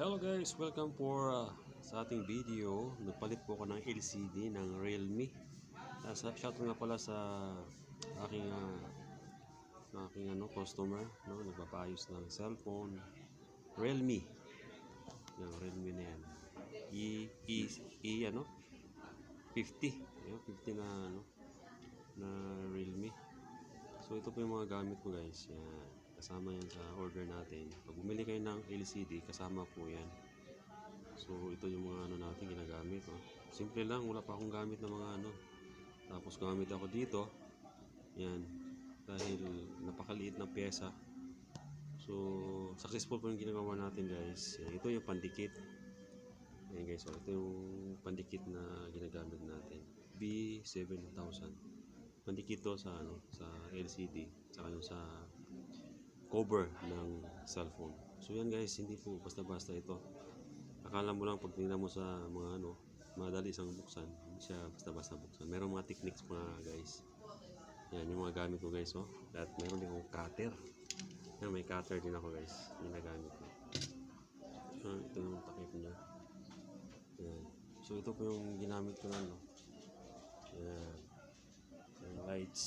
Hello guys, welcome sa ating video. Nagpalit po ako ng LCD ng Realme. Shout nga pala sa aking customer, no, nagpapaayos ng cellphone. Realme. Yung Realme na yan. E 50. Yung 50 na Realme. So ito po yung mga gamit ko guys. Yan. Kasama yan sa order natin. Pag bumili kayo ng LCD, kasama po yan. So ito yung mga natin ginagamit. Oh. Simple lang, wala pa akong gamit na mga Tapos gamit ako dito. Yan. Dahil napakaliit ng pyesa. So successful po yung ginagawa natin guys. Yan. Ito yung pandikit. Yan guys. So, ito yung pandikit na ginagamit natin. B7000. Pandikit to sa LCD. Saka yung sa cover ng cellphone. So yan guys, hindi po basta-basta ito. Akala mo lang pag tingnan mo sa mga madali isang buksan, hindi siya basta-basta buksan. Meron mga techniques mga guys. Yan yung mga gamit ko guys, oh. At meron din akong cutter. Yan, may cutter din ako guys, ginagamit ko. So ito yung takip niya. Yan. So ito po yung ginamit ko lang, no. Yan. Yung lights.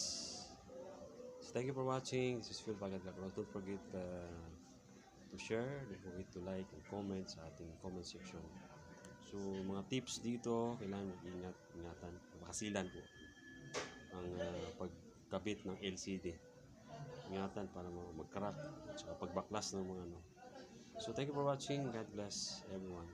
So thank you for watching. This is Phil Bagadlacross. Don't forget to share. Don't forget to like and comment sa ating comment section. So mga tips dito, kailangan ingatan. Makasilan po ang pagkabit ng LCD. Ingatan para mag-crack at pagbaklas ng mga So thank you for watching. God bless everyone.